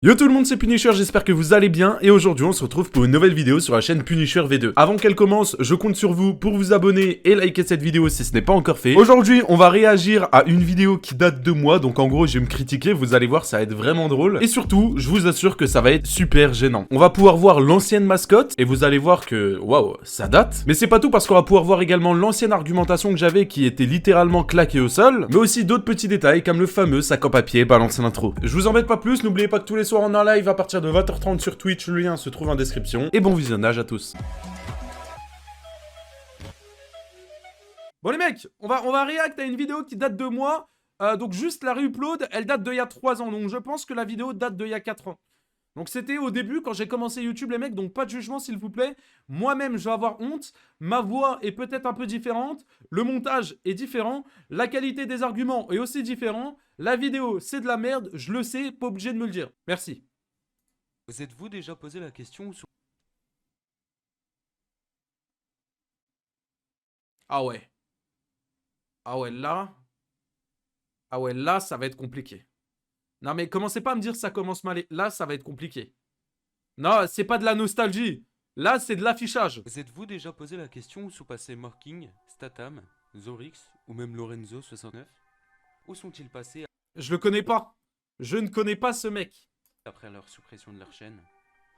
Yo tout le monde, c'est Punisher, j'espère que vous allez bien et aujourd'hui on se retrouve pour une nouvelle vidéo sur la chaîne Punisher V2. Avant qu'elle commence, je compte sur vous pour vous abonner et liker cette vidéo si ce n'est pas encore fait. Aujourd'hui, on va réagir à une vidéo qui date de moi, donc en gros je vais me critiquer, vous allez voir ça va être vraiment drôle. Et surtout, je vous assure que ça va être super gênant. On va pouvoir voir l'ancienne mascotte et vous allez voir que, waouh, ça date. Mais c'est pas tout parce qu'on va pouvoir voir également l'ancienne argumentation que j'avais qui était littéralement claquée au sol, mais aussi d'autres petits détails comme le fameux sac en papier balance l'intro. Je vous embête pas plus, n'oubliez pas que tous les soir on est en live à partir de 20h30 sur Twitch, le lien se trouve en description. Et bon visionnage à tous. Bon les mecs, on va react à une vidéo qui date de moi. Donc juste la re-upload, elle date d'il y a 3 ans. Donc je pense que la vidéo date d'il y a 4 ans. Donc c'était au début quand j'ai commencé YouTube les mecs, donc pas de jugement s'il vous plaît. Moi-même je vais avoir honte, ma voix est peut-être un peu différente, le montage est différent, la qualité des arguments est aussi différent, la vidéo c'est de la merde, je le sais, pas obligé de me le dire. Merci. Vous êtes-vous déjà posé la question sur... Ah ouais. Ah ouais là... Ah ouais là ça va être compliqué. Non mais commencez pas à me dire ça commence mal. Là ça va être compliqué. Non, c'est pas de la nostalgie. Là c'est de l'affichage. Vous êtes-vous déjà posé la question où sont passés Morking, Statham, Zorix ou même Lorenzo 69? Où sont-ils passés Je le connais pas. Je ne connais pas ce mec. après leur suppression de leur chaîne?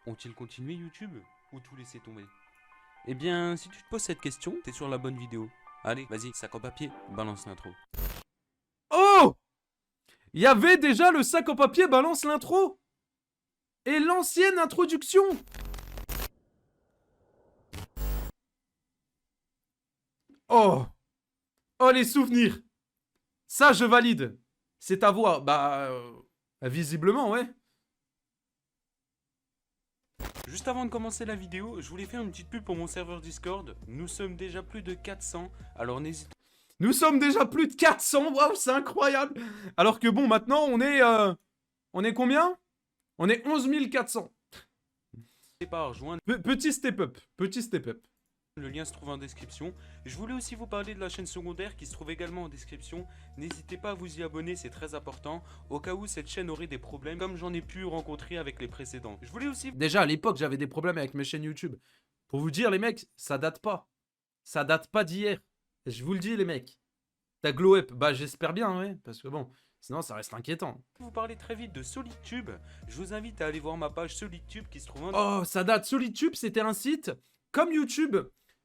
Ont-ils continué YouTube ou tout laissé tomber? Eh bien, si tu te poses cette question, t'es sur la bonne vidéo. Allez, vas-y, sac en papier, balance l'intro. Oh! Il y avait déjà le sac en papier balance l'intro. Et l'ancienne introduction. Oh! Oh les souvenirs. Ça je valide. C'est ta voix. Bah... visiblement ouais. Juste avant de commencer la vidéo, je voulais faire une petite pub pour mon serveur Discord. Nous sommes déjà plus de 400, alors n'hésitez Nous sommes déjà plus de 400. Waouh, c'est incroyable. Alors que bon, maintenant on est... On est combien? On est 11 400. pas à rejoindre. Petit step up. Petit step up. Le lien se trouve en description. Je voulais aussi vous parler de la chaîne secondaire qui se trouve également en description. N'hésitez pas à vous y abonner, c'est très important. Au cas où cette chaîne aurait des problèmes, comme j'en ai pu rencontrer avec les précédents. Je voulais aussi... Déjà à l'époque, j'avais des problèmes avec mes chaînes YouTube. Pour vous dire, les mecs, ça date pas. Ça date pas d'hier. Je vous le dis, les mecs. T'as glow up. Bah, j'espère bien, ouais. Parce que bon, sinon, ça reste inquiétant. vous parler très vite de SolidTube. Je vous invite à aller voir ma page SolidTube qui se trouve en... Oh, ça date. SolidTube, c'était un site comme YouTube,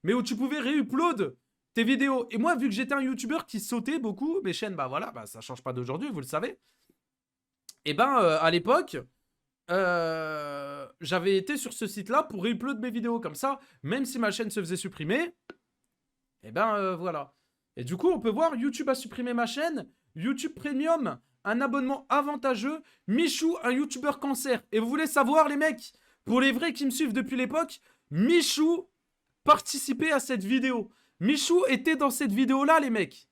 mais où tu pouvais réupload tes vidéos. Et moi, vu que j'étais un YouTuber qui sautait beaucoup, mes chaînes, bah voilà, bah ça change pas d'aujourd'hui, vous le savez. Et ben, à l'époque, j'avais été sur ce site-là pour réupload mes vidéos. Comme ça, même si ma chaîne se faisait supprimer, et ben voilà. Et du coup, on peut voir, YouTube a supprimé ma chaîne, YouTube Premium, un abonnement avantageux, Michou, un YouTuber cancer. Et vous voulez savoir, les mecs, pour les vrais qui me suivent depuis l'époque, Michou participait à cette vidéo. Michou était dans cette vidéo-là, les mecs.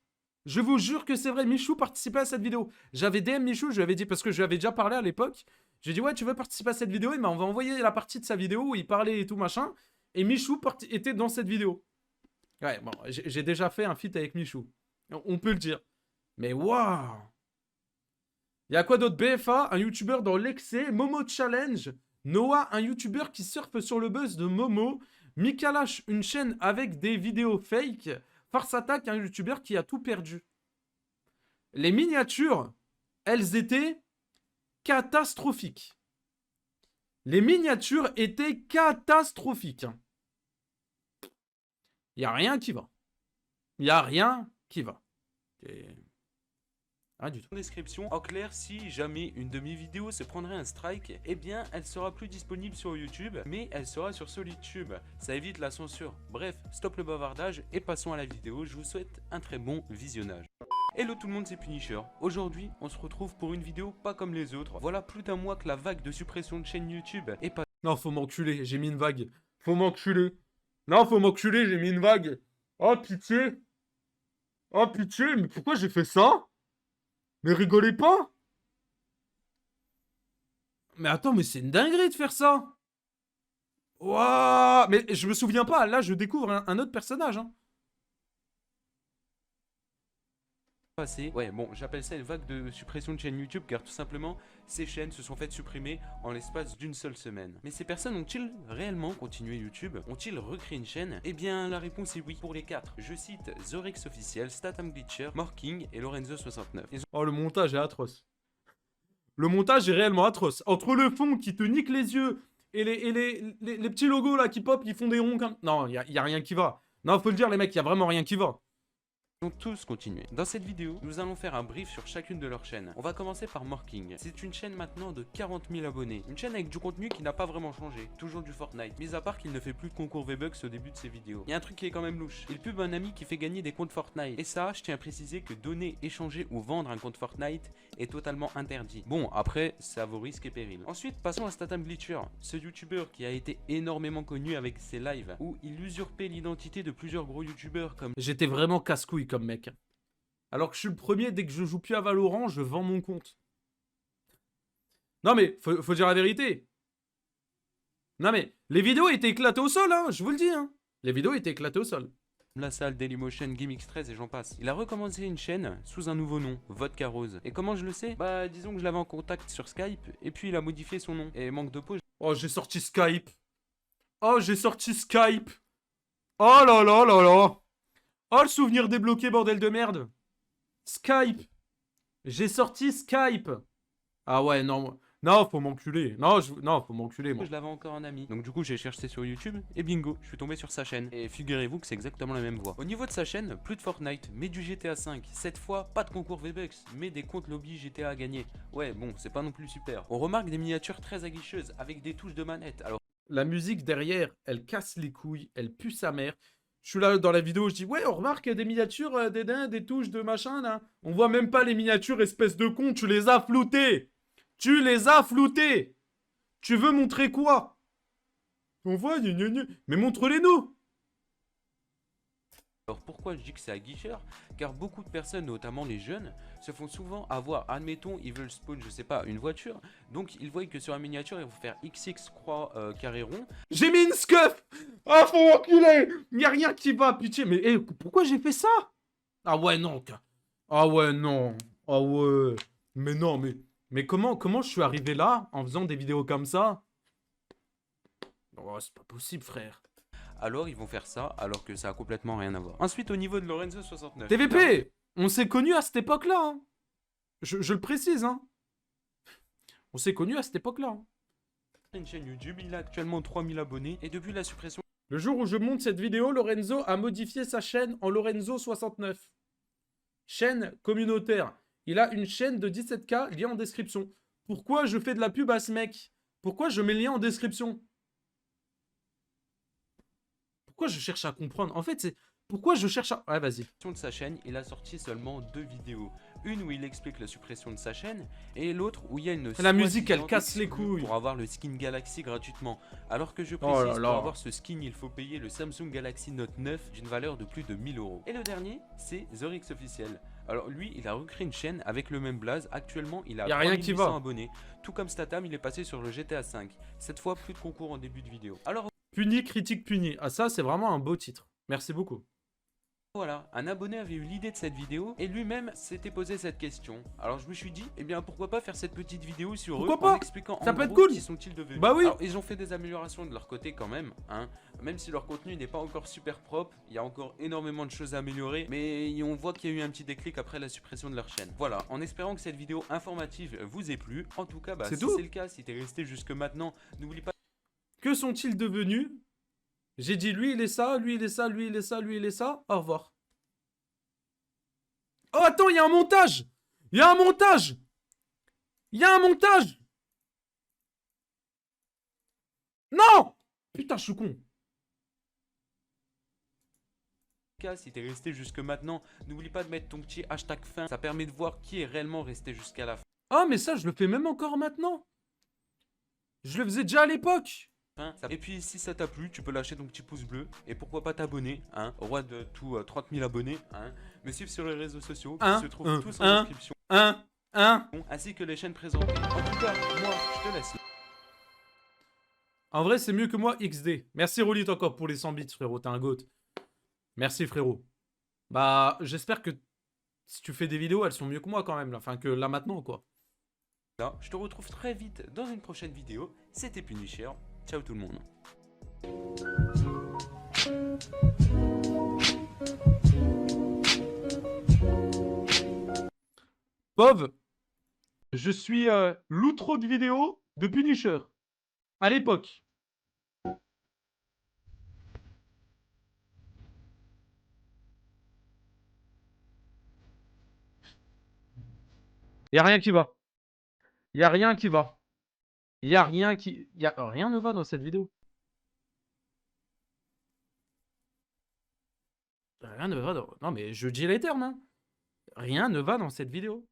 Je vous jure que c'est vrai, Michou participait à cette vidéo. J'avais DM Michou, je lui avais dit, parce que je lui avais déjà parlé à l'époque. J'ai dit, ouais, tu veux participer à cette vidéo? Il m'a envoyé la partie de sa vidéo où il parlait et tout machin. Et Michou était dans cette vidéo. Ouais, bon, j'ai déjà fait un feat avec Michou. On peut le dire. Mais waouh! Il y a quoi d'autre? BFA, un YouTuber dans l'excès. Momo Challenge. Noah, un YouTuber qui surfe sur le buzz de Momo. Mikalash, une chaîne avec des vidéos fake. Farce Attack, un YouTuber qui a tout perdu. Les miniatures, elles étaient catastrophiques. Les miniatures étaient catastrophiques. Il n'y a rien qui va. Il n'y a rien qui va. Rien du tout. En description, en clair, si jamais une de mes vidéos se prendrait un strike, eh bien elle sera plus disponible sur YouTube, mais elle sera sur SolidTube. Ça évite la censure. Bref, stop le bavardage et passons à la vidéo. Je vous souhaite un très bon visionnage. Hello tout le monde, c'est Punisher. Aujourd'hui, on se retrouve pour une vidéo pas comme les autres. Voilà plus d'un mois que la vague de suppression de chaîne YouTube est pas... Non, faut m'enculer, j'ai mis une vague. Faut m'enculer. Non, faut m'enculer, j'ai mis une vague. Oh, pitié. Oh, pitié, mais pourquoi j'ai fait ça? Mais rigolez pas. Mais attends, mais c'est une dinguerie de faire ça. Waouh. Mais je me souviens pas, là, je découvre un autre personnage. Hein. passé. Ouais, bon, j'appelle ça une vague de suppression de chaînes YouTube car tout simplement, ces chaînes se sont faites supprimer en l'espace d'une seule semaine. Mais ces personnes ont-ils réellement continué YouTube? Ont-ils recréé une chaîne? Eh bien, la réponse est oui pour les 4. Je cite Zorix Officiel, Statham Glitcher, Morking et Lorenzo69. Oh, le montage est atroce. Le montage est réellement atroce. Entre le fond qui te nique les yeux et les petits logos là qui pop, qui font des ronds comme... Non, y a rien qui va. Non, faut le dire les mecs, y a vraiment rien qui va. Ont tous continué. Dans cette vidéo, nous allons faire un brief sur chacune de leurs chaînes. On va commencer par Morking. C'est une chaîne maintenant de 40 000 abonnés. Une chaîne avec du contenu qui n'a pas vraiment changé. Toujours du Fortnite. Mis à part qu'il ne fait plus de concours V-Bucks au début de ses vidéos. Il y a un truc qui est quand même louche. Il pub un ami qui fait gagner des comptes Fortnite. Et ça, je tiens à préciser que donner, échanger ou vendre un compte Fortnite est totalement interdit. Bon, après, c'est à vos risques et périls. Ensuite, passons à Statham Glitcher. Ce youtubeur qui a été énormément connu avec ses lives où il usurpait l'identité de plusieurs gros youtubeurs comme... J'étais vraiment casse-couille comme mec. Alors que je suis le premier, dès que je joue plus à Valorant, je vends mon compte. Non mais, faut dire la vérité. Non mais, les vidéos étaient éclatées au sol, hein, je vous le dis, hein. Les vidéos étaient éclatées au sol. La salle, Dailymotion, GameX13 et j'en passe. Il a recommencé une chaîne sous un nouveau nom, Vodka Rose. Et comment je le sais? Bah disons que je l'avais en contact sur Skype et puis il a modifié son nom. Et manque de peau. Oh, j'ai sorti Skype. Oh, j'ai sorti Skype. Oh là là là là. Oh, le souvenir débloqué, bordel de merde. Skype. J'ai sorti Skype. Ah ouais, non. Non, faut m'enculer. Non, faut m'enculer, moi. Je l'avais encore en ami. Donc du coup j'ai cherché sur YouTube et bingo, je suis tombé sur sa chaîne. Et figurez-vous que c'est exactement la même voix. Au niveau de sa chaîne, plus de Fortnite, mais du GTA 5. Cette fois, pas de concours V-Bucks, mais des comptes lobby GTA à gagner. Ouais, bon, c'est pas non plus super. On remarque des miniatures très aguicheuses avec des touches de manette. Alors la musique derrière, elle casse les couilles, elle pue sa mère. Je suis là dans la vidéo, je dis ouais, on remarque des miniatures, des nains, des touches de machin là. On voit même pas les miniatures, espèce de con, tu les as floutées. Tu les as floutées. Tu veux montrer quoi? On voit, mais montre-les-nous. pourquoi je dis que c'est aguicheur? Car beaucoup de personnes, notamment les jeunes, se font souvent avoir, admettons, ils veulent spawn, je sais pas, une voiture, donc ils voient que sur la miniature, ils vont faire XX croix carré rond. J'ai mis une scuff. Ah, faut enculer. Y a rien qui va, pitié. Mais pourquoi j'ai fait ça? Ah ouais, non. Ah ouais, non. Ah ouais. Mais non, mais comment je suis arrivé là en faisant des vidéos comme ça? Oh, c'est pas possible, frère. Alors ils vont faire ça, alors que ça a complètement rien à voir. Ensuite, au niveau de Lorenzo69. TVP, on s'est connus à cette époque-là. Hein. Je le précise, hein. On s'est connus à cette époque-là. Hein. Une chaîne YouTube, il a actuellement 3000 abonnés et depuis la suppression... Le jour où je monte cette vidéo, Lorenzo a modifié sa chaîne en Lorenzo69. Chaîne communautaire. Il a une chaîne de 17K, lien en description. Pourquoi je fais de la pub à ce mec? Pourquoi je mets le lien en description? Pourquoi je cherche à comprendre? En fait, c'est... Pourquoi je cherche à... Ouais, vas-y. de sa chaîne, il a sorti seulement 2 vidéos. Une où il explique la suppression de sa chaîne et l'autre où il y a une... La musique, elle casse les couilles. Pour avoir le skin Galaxy gratuitement. Alors que je précise, pour avoir ce skin, il faut payer le Samsung Galaxy Note 9 d'une valeur de plus de 1000 €. Et le dernier, c'est Zorix Officiel. Alors lui, il a recréé une chaîne avec le même blaze. Actuellement, il a 3800 abonnés. Tout comme Statham, il est passé sur le GTA 5. Cette fois, plus de concours en début de vidéo. Alors... Puni, critique, puni. Ah ça, c'est vraiment un beau titre. Merci beaucoup. Voilà, un abonné avait eu l'idée de cette vidéo et lui-même s'était posé cette question. Alors je me suis dit, eh bien pourquoi pas faire cette petite vidéo sur eux en expliquant en gros qui sont-ils devenus. Bah oui. Alors ils ont fait des améliorations de leur côté quand même, hein. Même si leur contenu n'est pas encore super propre, il y a encore énormément de choses à améliorer, mais on voit qu'il y a eu un petit déclic après la suppression de leur chaîne. Voilà, en espérant que cette vidéo informative vous ait plu. En tout cas, bah, si c'est le cas, si t'es resté jusque maintenant, n'oublie pas... Que sont-ils devenus? J'ai dit lui il est ça, lui il est ça, lui il est ça, lui il est ça. Au revoir. Oh attends, il y a un montage. Il y a un montage. Il y a un montage. Non. Putain, je suis con. Si t'es resté jusque maintenant, n'oublie pas de mettre ton petit hashtag fin. Ça permet de voir qui est réellement resté jusqu'à la fin. Ah mais ça je le fais même encore maintenant. Je le faisais déjà à l'époque. Et puis si ça t'a plu, tu peux lâcher ton petit pouce bleu et pourquoi pas t'abonner, hein, au roi de tout 30 000 abonnés, hein, me suivre sur les réseaux sociaux qui se trouvent tous en description, ainsi que les chaînes présentées. En tout cas, moi, je te laisse. En vrai, c'est mieux que moi, XD. Merci Rolit encore pour les 100 bits, frérot, t'es un goat. Merci frérot. Bah, j'espère que Si tu fais des vidéos, elles sont mieux que moi quand même, là. Enfin que là maintenant, quoi. Là, je te retrouve très vite dans une prochaine vidéo. C'était Punisher. Ciao tout le monde. Pov, je suis l'outro de vidéo de Punisher. À l'époque. Y a rien qui va. Y a rien qui va. Y a rien qui... Rien ne va dans cette vidéo. Rien ne va dans... Non mais je dis les termes, hein. Rien ne va dans cette vidéo.